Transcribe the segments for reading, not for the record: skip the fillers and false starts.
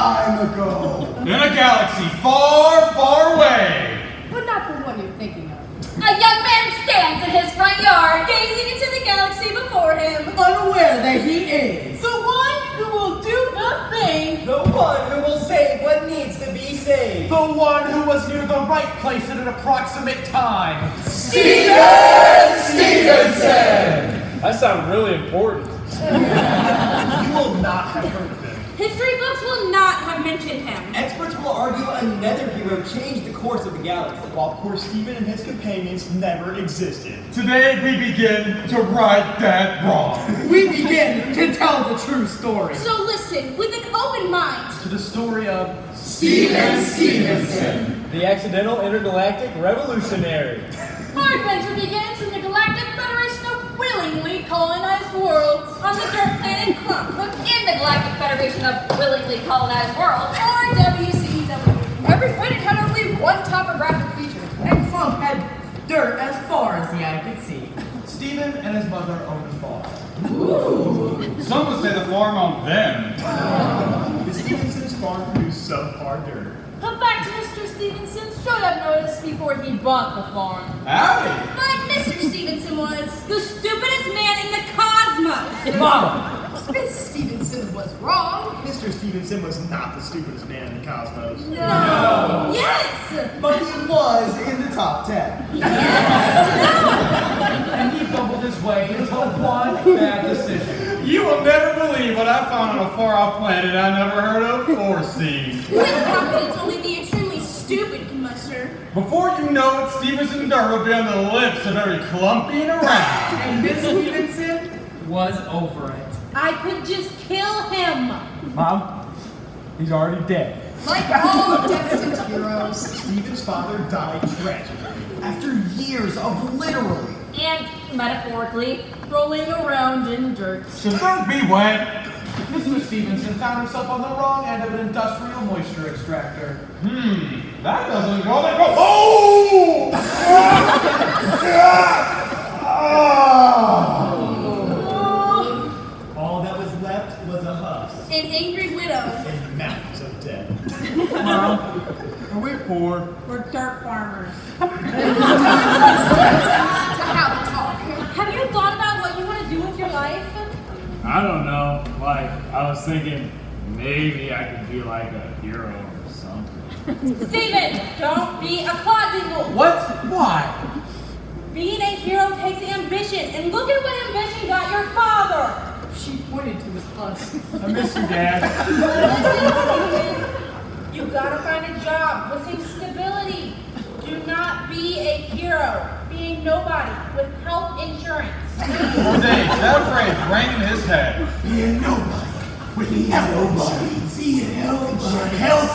time ago. In a galaxy far, far away. But not the one you're thinking of. A young man stands in his front yard, gazing into the galaxy before him. Unaware that he is The one who will do nothing. The one who will save what needs to be saved. The one who was near the right place at an approximate time. Stephenson! I sound really important. You will not have heard of him. History books will not have mentioned him. Experts will argue another hero changed the course of the galaxy. While poor Stephen and his companions never existed. Today we begin to right that wrong. we begin to tell the true story. So listen with an open mind. To the story of Stephenson! The accidental intergalactic revolutionary. Our adventure begins in the Galactic Federation of willingly colonized worlds on the dirt planet Clump. In the Galactic Federation of willingly colonized worlds, or WCW. Every planet had only one topographic feature. And Clump had dirt as far as the eye could see. Stephen and his mother owned a farm. Some would say the farm on them. The Stephenson's farm produced subpar dirt. A fact Mr. Stephenson should have noticed before he bought the farm. Howdy. But Mr. Stephenson was the stupidest man in the cosmos. Mama! Miss Stephenson was wrong. Mr. Stephenson was not the stupidest man in the cosmos. No. Yes. But he was in the top 10. And he bumbled his way into one bad decision. You will never believe what I found on a far-off planet I never heard of or seen. With confidence, only the extremely stupid can muster. Before you know it, Stephenson dirt will be on the lips of every clumpy and around. And Miss Stephenson was over it. I could just kill him. Mom, he's already dead. Like all destined heroes. Stephen's father died tragically. After years of literally And metaphorically, rolling around in dirt. Should dirt be wet? Mr. Stephenson found himself on the wrong end of an industrial moisture extractor. That doesn't go there. Oh! All that was left was a husk An angry widow. and mountains of dead. Mom, are we poor? We're dirt farmers. To have a talk. Have you thought about what you want to do with your life? I don't know. Like, I was thinking maybe I could be like a hero or something. Steven, don't be a quadruple. What? Why? Being a hero takes ambition, and look at what ambition got your father. She pointed to his husk. I miss you, Dad. Listen, Steven, you gotta find a job with some stability. Do not be a hero, being nobody with health insurance. For days, that phrase rang in his head. being nobody with nobody. Being health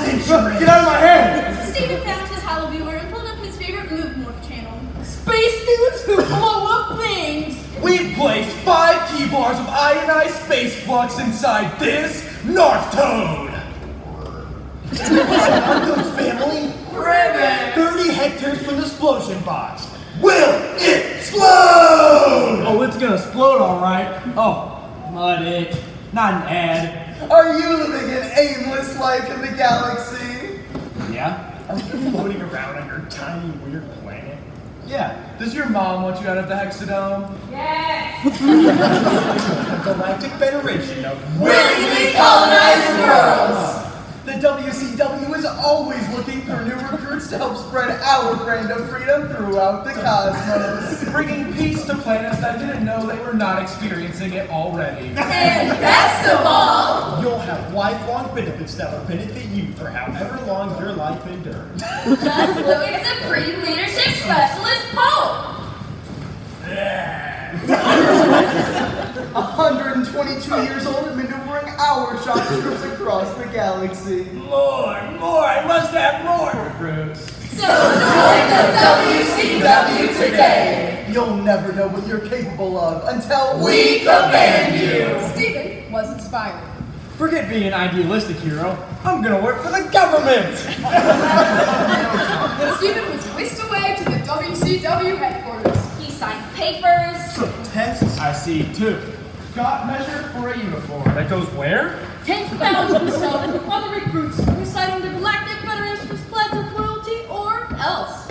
insurance. Get out of my head! Steven found his hollow viewer and pulled up his favorite Move Morph channel. Space dudes who blow up things! We've placed 5 key bars of ionized space flux inside this North Toad. Toad's family? 30 hectares from the explosion box. Will it explode? Oh, it's gonna explode, all right. Oh, not it. Not an ad. Are you living an aimless life in the galaxy? Yeah? Are you floating around on your tiny weird planet? Yeah. Does your mom want you out of the Hexadome? Yes. The Galactic Federation of Willingly colonized worlds! The WCW is always looking for new recruits to help spread our brand of freedom throughout the cosmos. Bringing peace to planets that didn't know they were not experiencing it already. And best of all, You'll have lifelong benefits that will benefit you for however long your life endures. just look at Supreme Leadership Specialist Pope. 122 years old and maneuvering our shock troops across the galaxy. More! I must have more recruits. So join the WCW today. You'll never know what you're capable of until We command you. Stephen was inspired. Forget being an idealistic hero. I'm gonna work for the government! Stephen was whisked away to the WCW headquarters. He signed papers. Tests? I see, too. got measured for a uniform. That goes where? 10,000 so other recruits reciting the Galactic Federation's pledge of loyalty or else.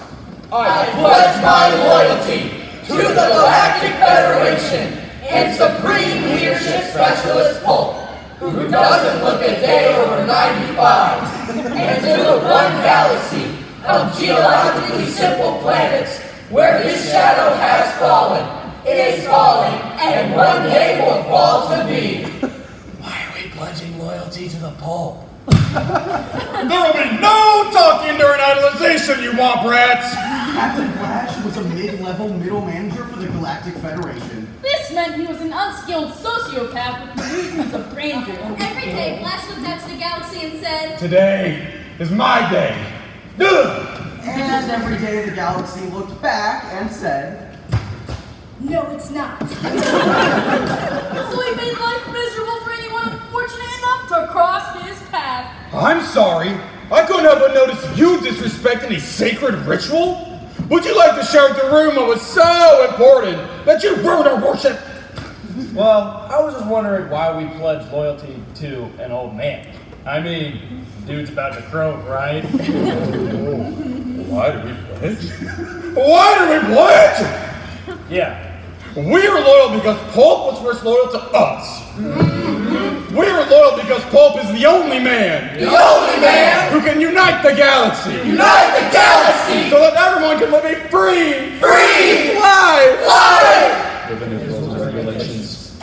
I pledge my loyalty to the Galactic Federation and Supreme Leadership Specialist Polk, who doesn't look a day over 95, and to the one galaxy of geologically simple planets where his shadow has fallen, is falling, and one day will fall to be. Why are we pledging loyalty to the Pole? There will be no talking during idolization, you womp rats! Captain Flash was a mid-level middle manager for the Galactic Federation. This meant he was an unskilled sociopath with delusions of grandeur. Every day, Flash looked out to the galaxy and said, Today is my day. Ugh. And every day the galaxy looked back and said, "No, it's not." So he made life miserable for anyone unfortunate enough to cross his path. I'm sorry. I couldn't help but notice you disrespecting a sacred ritual. Would you like to share with the room what was so important that you ruined our worship? Well, I was just wondering why we pledge loyalty to an old man. I mean, dude's about to croak, right? Why do we pledge? Why do we pledge? Yeah. We are loyal because Pulp was first loyal to us. We are loyal because Pulp is the only man. The only man who can unite the galaxy. unite the galaxy So that everyone can live a free life. live. Within his rules and regulations.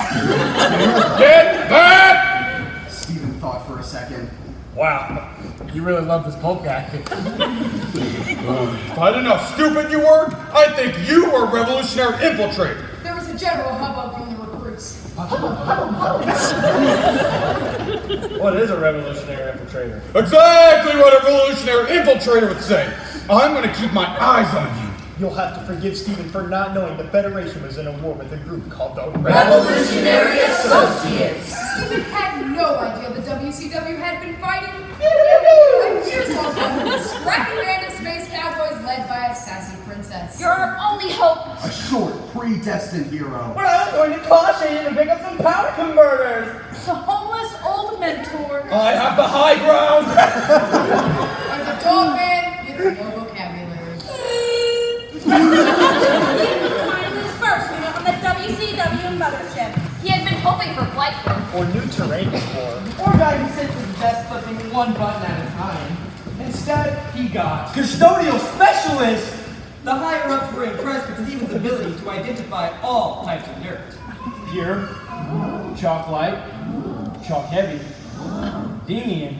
Get back! Stephen thought for a second. Wow. You really love this Pope guy. If I didn't know how stupid you were, I'd think you were a revolutionary infiltrator. There was a general hubbub from the recruits. What is a revolutionary infiltrator? Exactly what a revolutionary infiltrator would say. I'm gonna keep my eyes on you. You'll have to forgive Stephen for not knowing the Federation was in a war with a group called the Revolutionary Associates. Stephen had no idea the WCW had been fighting years long, scrappy random space cowboys led by a sassy princess. You're our only hope. A short, predestined hero. But I was going to caution you to pick up some power converters. The homeless old mentor. I have the high ground. And the dog man with no vocabulary. Finally, his first unit on the WCW mothership. He had been hoping for flight crew. or new terrain before. Poor guy who sits at the desk flipping one button at a time. Instead, he got Custodial specialist! the higher-ups were impressed with Stephen's ability to identify all types of dirt. Pure, chalk light, chalk heavy, Demian,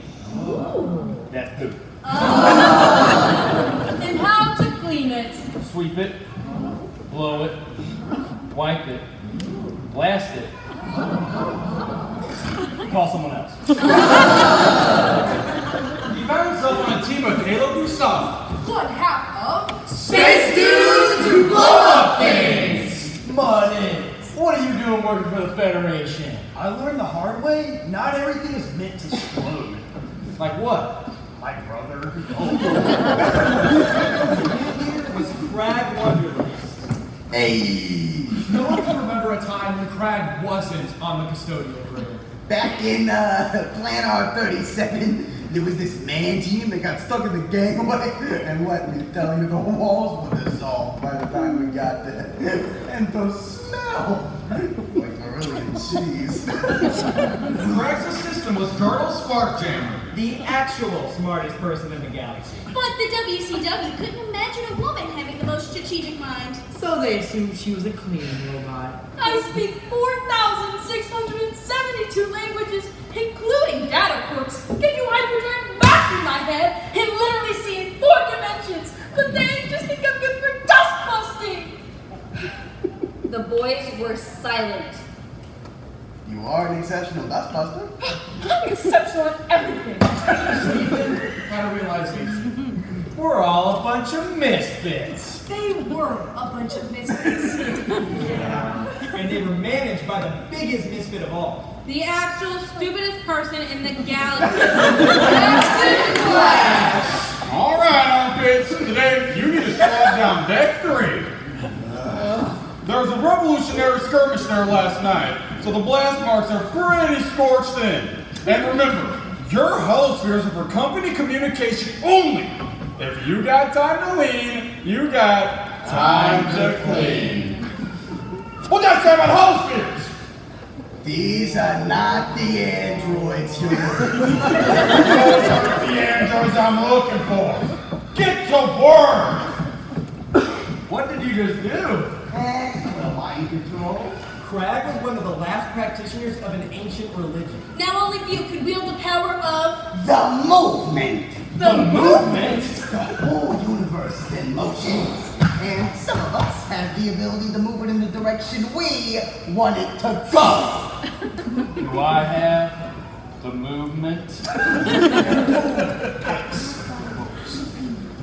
that's poop. And how to clean it. Sweep it, blow it, wipe it, blast it, call someone else. He found himself on a team of Halo Gustav. One half of Space dudes who blow up things. Money! What are you doing working for the Federation? I learned the hard way, not everything is meant to explode. Like what? My brother. Was Crag Wonderlist. Hey! No one can remember a time when Crag wasn't on the custodial crew. Back in Plan R37, there was this man team that got stuck in the gangway, and let me tell you, the walls were dissolved by the time we got there. And the smell, like Marillion cheese. Crag's assistant was Colonel Sparkjammer. The actual smartest person in the galaxy. But the WCW couldn't imagine a woman having the most strategic mind. So they assumed she was a cleaning robot. I speak 4,672 languages, including data quirks. Can you hyperdrive back in my head and literally see in 4 dimensions? But they just think I'm good for dust busting. The boys were silent. You are an exceptional dustbuster. I'm exceptional at everything. Stephen had a realization. We're all a bunch of misfits. They were a bunch of misfits. And they were managed by the biggest misfit of all. The actual stupidest person in the galaxy. All right, armpits. Today you need to squad down deck 3. There's was a revolutionary skirmish there last night, so the blast marks are pretty scorched in. And remember, your holospheres are for company communication only. If you got time to lean, you got time to clean. Well, that's time on holospheres. These are not the androids you're Those are the androids I'm looking for. Get to work. What did you just do? Well, mind control. Crag was one of the last practitioners of an ancient religion. Now only few could wield the power of The movement. The movement? The whole universe is in motion. And some of us have the ability to move it in the direction we want it to go. Do I have the movement?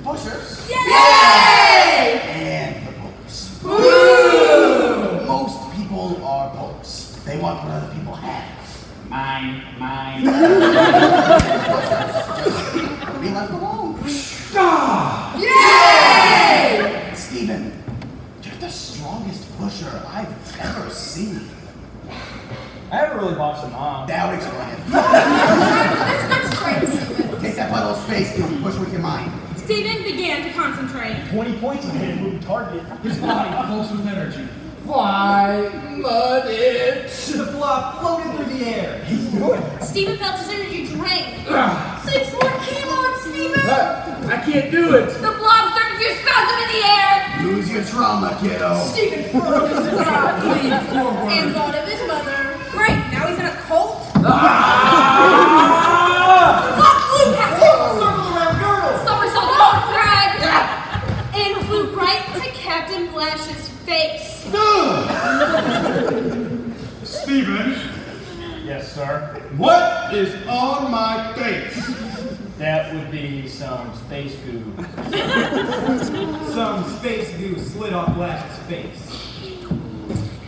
Pushers. Yay! And the pokers. Woo! Most people are pokers. They want what other people have. Mine. Just be left alone. Yay! Stephen, you're the strongest pusher I've ever seen. I haven't really watched them on. That would explain it. Let's try this, Stephen. Take that bottle of space and push with your mind. Stephen began to concentrate. 20 points on hit a moving target. His body pulsed with energy. Why, Muddit? The blob floated through the air. Stephen felt his energy drained. 6 more kilos, Stephen! I can't do it. The blob started to spasm in the air. Use your trauma, kiddo. Stephen froze his brow Lean forward. and thought of his mother. Great, now he's in a cult. Blob flew past him. Circle around girdle. Somersaulted on Crag and flew right to Captain Blash's face. Stephen, Yes, sir. what is on my face? That would be some space goo. Some space goo slid off Blash's face.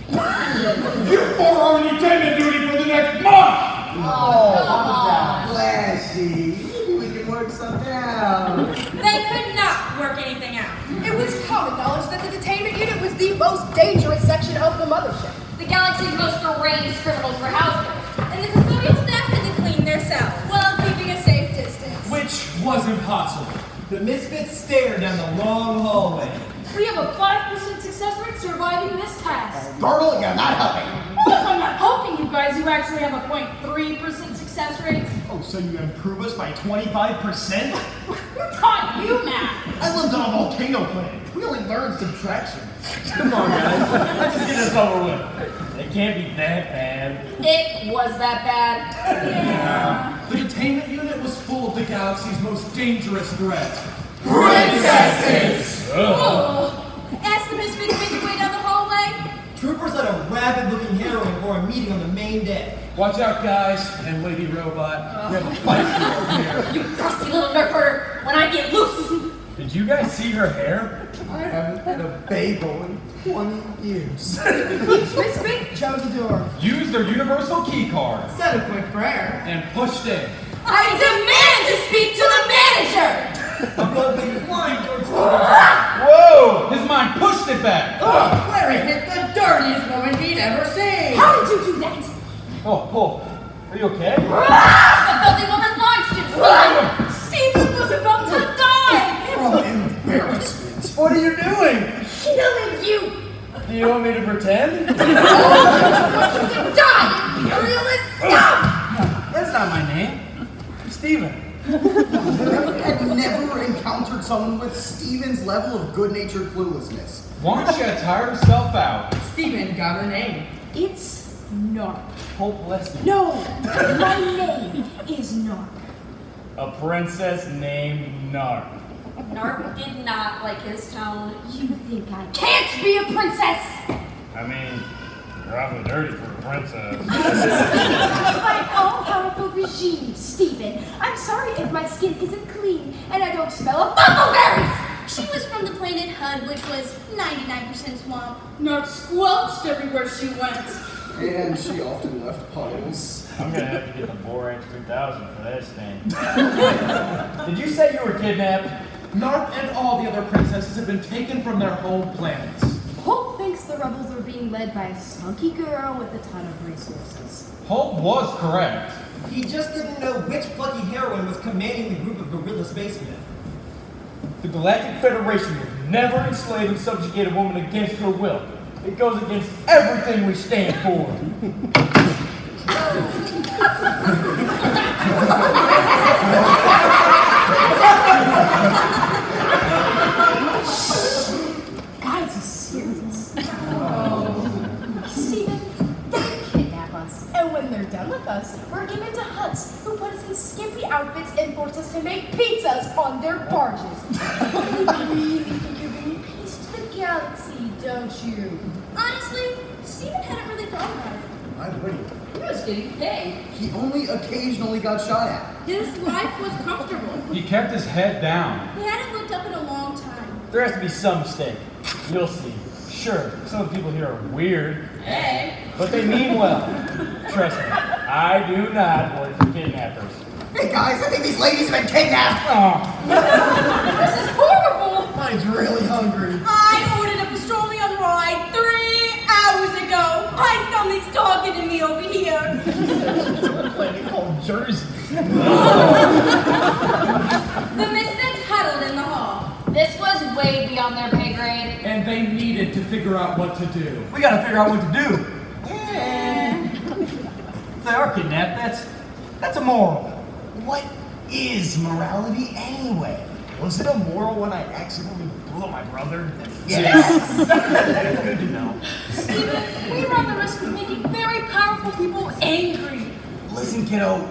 You four are on attendant duty for the next month! Flashy. Maybe we can work something out. They could not work anything out. It was common knowledge that the detainment unit was the most dangerous section of the mothership. The galaxy's most deranged criminals were housed there, and the custodial staff had to clean their cells while keeping a safe distance. Which was impossible. The misfits stared down the long hallway. We have a 5% success rate surviving this task. Girdle, you're not helping. Well, if I'm not helping you guys, you actually have a 0.3% success rate. Oh, so you improve us by 25%? Who taught you math? I lived on a volcano planet. We only learned subtraction. Come on, guys. Let's just get this over with. It can't be that bad. It was that bad. Yeah. The detainment unit was full of the galaxy's most dangerous threat. Princesses! Oh. As the misfits made their way down the hallway, Troopers led a rabid-looking heroine for a meeting on the main deck. Watch out, guys, and Lady Robot. We have a fight over here. you crusty little nerf herder, when I get loose. Did you guys see her hair? I haven't had a bagel in 20 years. Each misfit chose a door. Use their universal key card. Said a quick prayer and pushed in. I demand to speak to the manager! A building flying towards the Whoa! His mind pushed it back. Where it hit the dirtiest woman he'd ever seen. How did you do that? Oh, are you okay? The building woman launched it, Stephen! Stephen was about to die! From embarrassment. What are you doing? Killing you! Do you want me to pretend? You can die, imperialist scum! That's not my name. I'm Steven. I've never encountered someone with Steven's level of good-natured cluelessness. Why don't you tire yourself out? Steven got her name. It's Narp. Hopeless. No, my name is Narp. A princess named Narp. Narp did not like his tone. You think I can't be a princess? I mean, you're awfully dirty for a princess. By all-powerful regime, Stephen. I'm sorry if my skin isn't clean and I don't smell of bumbleberries. She was from the planet Hud, which was 99% swamp. Narp squelched everywhere she went. And she often left puddles. I'm gonna have to get the Borax 3000 for this thing. Did you say you were kidnapped? Narp and all the other princesses have been taken from their home planets. Hope thinks the the rebels were being led by a spunky girl with a ton of resources. Holt was correct. He just didn't know which plucky heroine was commanding the group of guerrilla spacemen. The Galactic Federation would never enslave and subjugate a woman against her will. It goes against everything we stand for. Guys, he's serious. Stephen, they kidnap us. And when they're done with us, we're given to Huts who put us in skimpy outfits and force us to make pizzas on their barges. You really think you're bringing peace to the galaxy, don't you? Honestly, Stephen hadn't really thought about it. I'm ready. He was getting paid. He only occasionally got shot at. His life was comfortable. He kept his head down. He hadn't looked up in a long time. There has to be some mistake. You'll see. Sure, some of the people here are weird, Hey. but they mean well. Trust me, I do not work for kidnappers. Hey guys, I think these ladies have been kidnapped. This is horrible. Mine's really hungry. I ordered a petroleum ride 3 hours ago. My stomach's talking to me over here. A planet called Jersey. The misfits huddled in the hall. This was way beyond their pay grade. And they needed to figure out what to do. We gotta figure out what to do. If they are kidnapped, that's immoral. What is morality anyway? Was it immoral when I accidentally blew up my brother? Yes. Good to know. Stephen, we run the risk of making very powerful people angry. Listen, kiddo,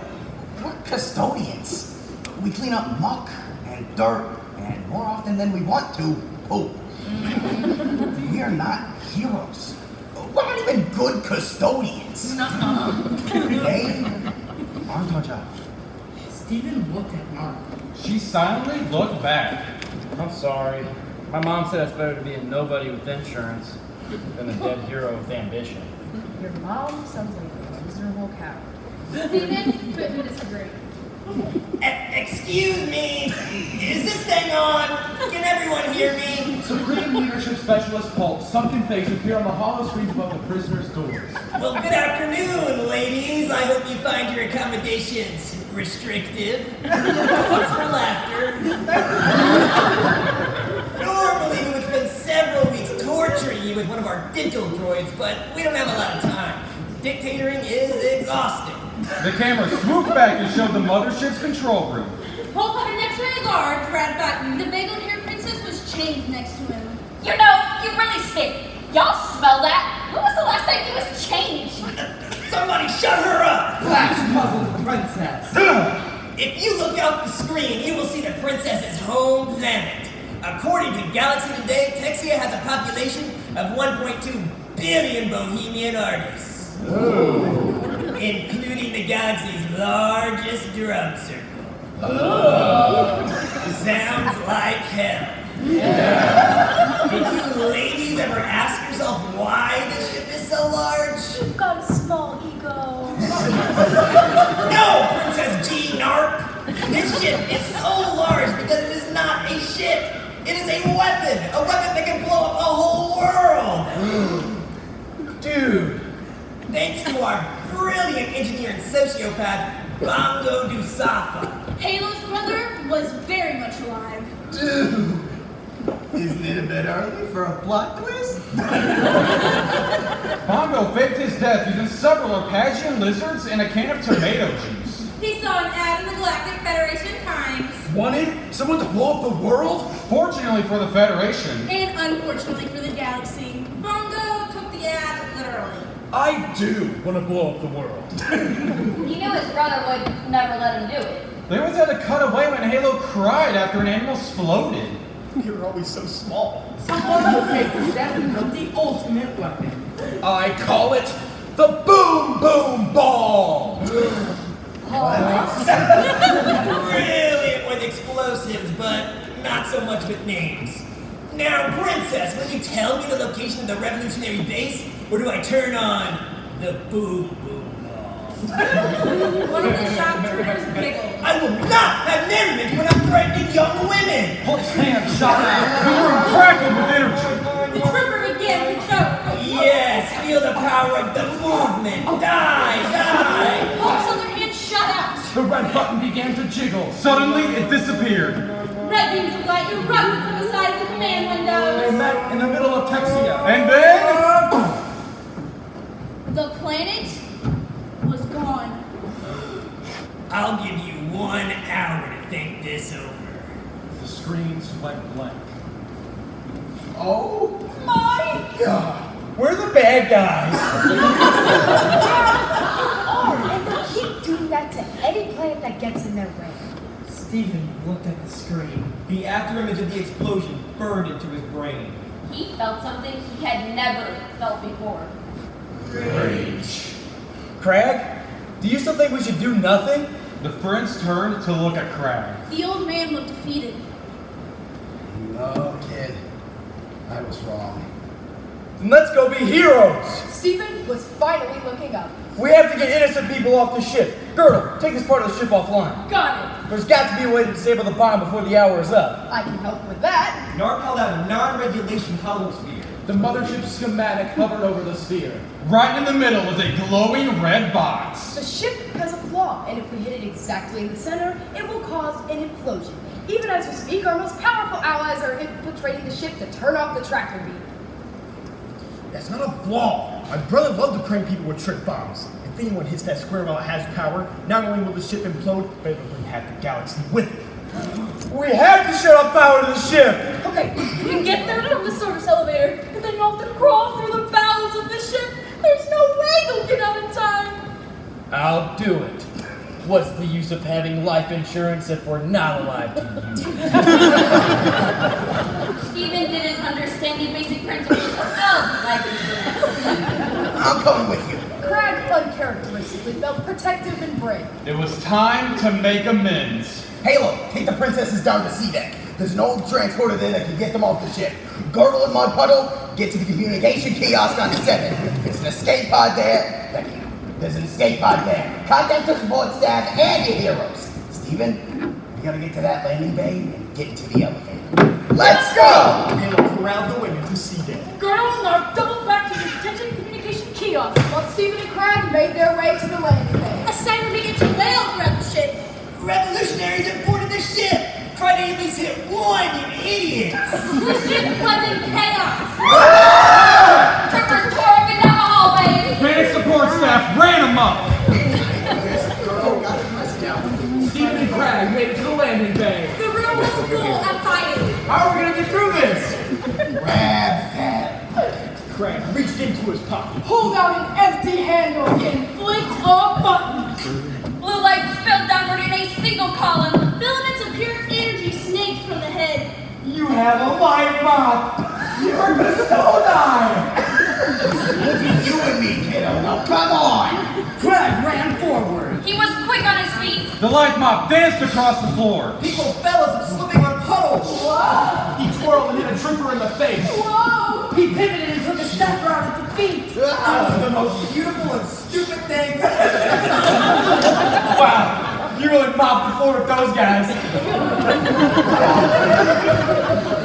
we're custodians. We clean up muck and dirt, and more often than we want to, poop. We are not heroes. We're not even good custodians. They aren't our job. Stephen looked at Mark. She silently looked back. I'm sorry. My mom said it's better to be a nobody with insurance than a dead hero with ambition. Your mom sounds like a miserable coward. Stephen, couldn't disagree. Excuse me, is this thing on? Can everyone hear me? Supreme Leadership Specialist Holt, sunken face appear on the hollow screens above the prisoners' doors. Well, good afternoon, ladies. I hope you find your accommodations restrictive. Thanks for laughter. Normally, we would spend several weeks torturing you with one of our dental droids, but we don't have a lot of time. Dictatoring is exhausting. The camera swooped back and showed the mothership's control room. Holt had an X-ray guard, Brad Button. The bagel-haired princess was chained next to him. You know, you really stink. Y'all smell that? When was the last time he was changed? Somebody shut her up! Flash muzzled the princess. If you look out the screen, you will see the princess's home planet. According to Galaxy Today, Texia has a population of 1.2 billion bohemian artists. Including the galaxy's largest drug circle. Sounds like hell. Did you ladies ever ask yourself why this ship is so large? You've got a small ego. No, Princess G. Narp! This ship is so large because it is not a ship. It is a weapon that can blow up a whole world. Dude. Thanks to our brilliant engineer and sociopath, Bongo Dusafa. Halo's brother was very much alive. Dude, isn't it a bit early for a plot twist? Bongo faked his death using several Arpeggian lizards and a can of tomato juice. He saw an ad in the Galactic Federation Times. Wanted someone to blow up the world? Fortunately for the Federation, And unfortunately for the galaxy, Bongo took the ad literally. I do want to blow up the world. He knew his brother would never let him do it. they always had to cut away when Halo cried after an animal exploded. You were always so small. Someone will make the ultimate weapon. I call it the Boom Boom Ball. Brilliant with explosives, but not so much with names. Now, Princess, will you tell me the location of the revolutionary base, or do I turn on the Boom Boom Ball? One of the shopkeepers giggled. I will not have merriment when I'm threatening young women! Holt's hand shot out. The room crackled with energy. The trooper began to choke. feel the power of the movement. Die! Hulk's other hand shot out. The red button began to jiggle. Suddenly, it disappeared. Red beams of light erupted from the side of the command They windows. met in the middle of Texia. And then... The planet was gone. I'll give you 1 hour to think this over. The screens went blank. Oh My God. We're the bad guys. And they keep doing that to any planet that gets in their way. Stephen looked at the screen. The afterimage of the explosion burned into his brain. He felt something he had never felt before. Rage. Craig, do you still think we should do nothing? The friends turned to look at Crag. The old man looked defeated. No, kid. I was wrong. Then let's go be heroes. Stephen was finally looking up. We have to get innocent people off the ship. Girdle, take this part of the ship offline. Got it. There's got to be a way to disable the bomb before the hour is up. I can help with that. Narc called out a non-regulation holosphere. The mothership schematic hovered over the sphere. Right in the middle was a glowing red box. The ship has a flaw, and if we hit it exactly in the center, it will cause an implosion. Even as we speak, our most powerful allies are infiltrating the ship to turn off the tractor beam. That's not a flaw. My brother loved to prank people with trick bombs. If anyone hits that square while it has power, not only will the ship implode, but it will bring half the galaxy with it. We have to shut off power to the ship. Okay, we can get there from the service elevator, but then you'll have to crawl through the bowels of the ship. There's no way they'll get out in time. I'll do it. What's the use of having life insurance if we're not alive to use it? Stephen didn't understand the basic principles of life insurance. I'm coming with you. Crag uncharacteristically felt protective and brave. It was time to make amends. Halo, take the princesses down to sea deck. There's an old transporter there that can get them off the ship. Girdle and Mud Puddle, get to the communication kiosk on 7. There's an escape pod there. Thank you. There's an escape pod there. Contact the support staff and your heroes. Steven, you gotta get to that landing bay and get into the elevator. Let's go! Halo corralled the women to sea deck. Girdle and Narc doubled back to the detention communication kiosk. While Stephen and Crag made their way to the landing bay. A siren began to wail throughout the ship. Revolutionaries have boarded the ship! Try to at least hit one, you idiots! The ship was in chaos. Troopers tore up and down the hallways. Panic support staff ran amok. Stephen and Crag made it to the landing bay. The room was full of fighting. How are we gonna get through this? Grab that. Craig reached into his pocket. Pulled out an empty handle. And flicked a button. Blue light spilled downward in a single column. Filaments of pure energy snaked from the head. You have a light mop. You're the snow die. You and me, kiddo. Now come on. Crag ran forward. He was quick on his feet. The light mop danced across the floor. People fell as if slipping on puddles. He twirled and hit a trooper in the face. Whoa! He pivoted and took a step route at the feet. That was the most beautiful and stupid thing. Wow, you really mopped the floor with those guys.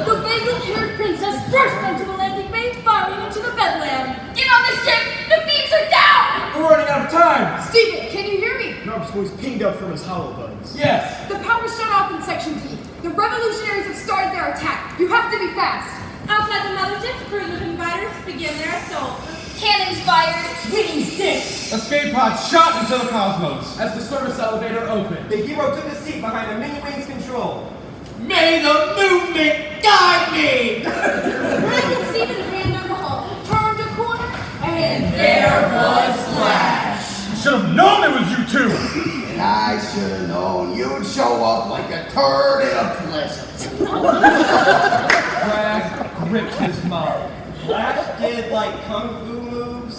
The bagel-haired princess burst onto the landing bay, firing into the bedlam. Get on the ship. The beams are down. We're running out of time. Stephen, can you hear me? Narc's voice pinged up from his hollow buttons. Yes. The power's shut off in Section D. The revolutionaries have started their attack. You have to be fast. Outside the mothership, cruisers and fighters begin their assault. Cannons fired. Swinging sticks. Escape pods shot into the cosmos. As the service elevator opened. The hero took a seat behind the mini-wings control. May the movement guide me! Crag and Stephen ran down the hall, turned a corner, And there was Flash. Should have known it was you two. And I should have known you'd show up like a turd in a pleasant. Crag gripped his mouth. Flash did like kung fu moves.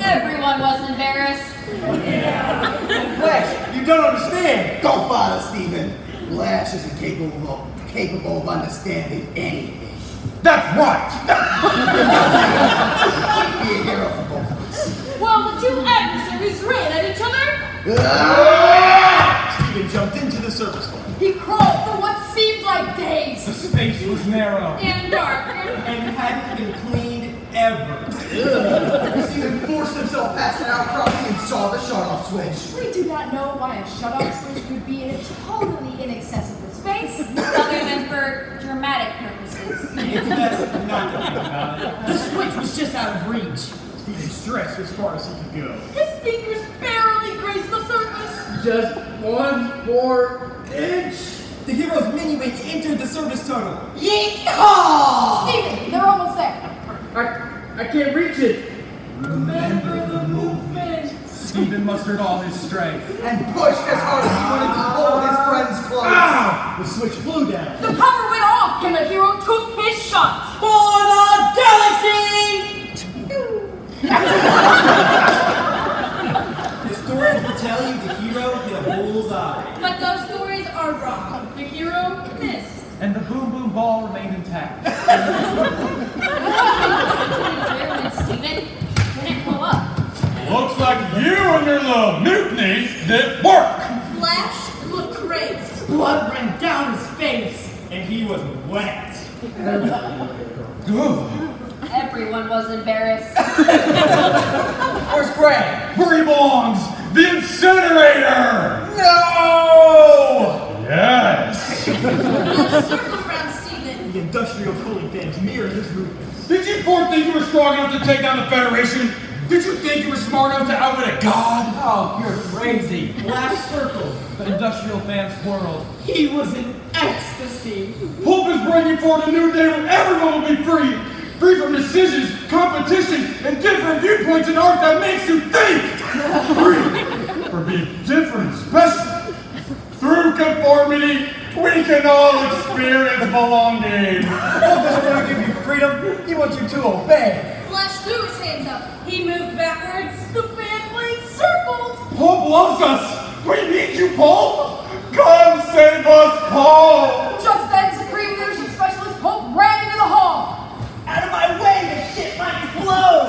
Everyone was embarrassed. Flash, you don't understand. Don't bother, Stephen. Lash isn't capable of understanding anything. That's right. Be a hero for both of us. while the two adversaries ran at each other. Stephen jumped into the service hall. He crawled for what seemed like days. The space was narrow. And dark. And hadn't been cleaned ever. Steven forced himself past an outcropping and saw the shut-off switch. We do not know why a shut-off switch would be in a totally inaccessible space. Other than for dramatic purposes. It's best not to think about it. The switch was just out of reach. Steven stretched as far as he could go. His fingers barely grazed the surface. Just one more inch. The hero's mini-wing entered the service tunnel. Yeehaw! Steven, they're almost there. I can't reach it. Remember the movement. Stephen mustered all his strength. And pushed as hard as he wanted to pull his friend's clothes. Ah! The switch flew down. The power went off, and the hero took his shot. For the galaxy! Historians will tell you the hero hit a bullseye. But those stories are wrong. The hero missed. And the boom boom ball remained intact. When Steven didn't blow up. Looks like you and your little mutiny didn't work. Flash looked crazed. Blood ran down his face, and he was wet. Everyone was embarrassed. Where's Greg? Where he belongs, the incinerator! No! Yes! Let's circle around Steven. The industrial cooling fans mirrored his movements. Did you four think you were strong enough to take down the Federation? Did you think you were smart enough to outwit a god? Oh, you're crazy. Last circle, the industrial fans world. He was in ecstasy. Hope is bringing forward a new day when everyone will be free. Free from decisions, competition, and different viewpoints in art that makes you think. Free from being different and special. Through conformity, we can all experience belonging. Hope doesn't want to give you freedom, he wants you to obey. Flash threw his hands up. He moved backwards. The fan blade circled. Pope loves us. We need you, Pope. Come save us, Pope. Just then, Supreme Leadership Specialist Pope ran into the hall. Out of my way, this shit might explode!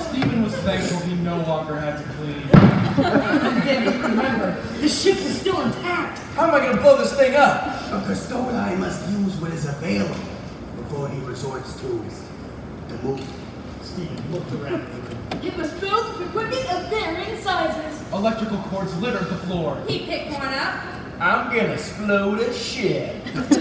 Stephen was thankful he no longer had to clean. Remember, the ship was still intact. How am I going to blow this thing up? A custodian must use what is available before he resorts to the move. Steven looked around the room. It was filled with equipment of varying sizes. Electrical cords littered the floor. He picked one up. I'm gonna explode a ship. Flying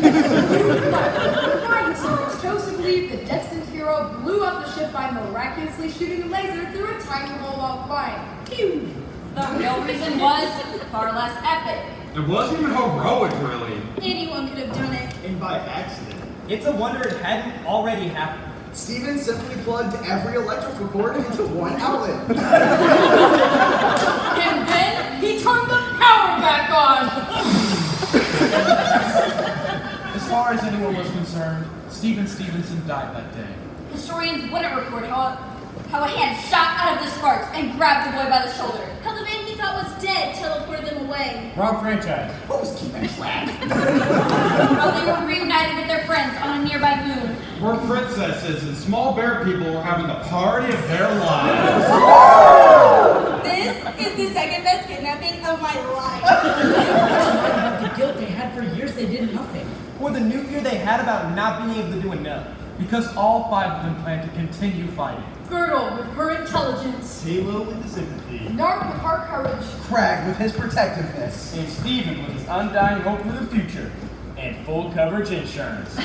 servants chose to believe the destined hero blew up the ship by miraculously shooting a laser through a tiny hole while flying. Phew! The real reason was far less epic. It wasn't even heroic, really. Anyone could have done it. And by accident. It's a wonder it hadn't already happened. Steven simply plugged every electrical cord into one outlet. And then he turned the power back on. As far as anyone was concerned, Stephenson died that day. Historians wouldn't report how a hand shot out of the sparks and grabbed the boy by the shoulder. How the man he thought was dead teleported them away. Wrong franchise. Who's keeping track? How they were reunited with their friends on a nearby moon. Where princesses and small bear people were having the party of their lives. This is the second best kidnapping of my life. The guilt they had for years, they did nothing. Or the new fear they had about not being able to do enough. Because all 5 of them plan to continue fighting. Girdle with her intelligence. Halo with the sympathy. Nark with her courage. Crag with his protectiveness. And Steven with his undying hope for the future. And full coverage insurance.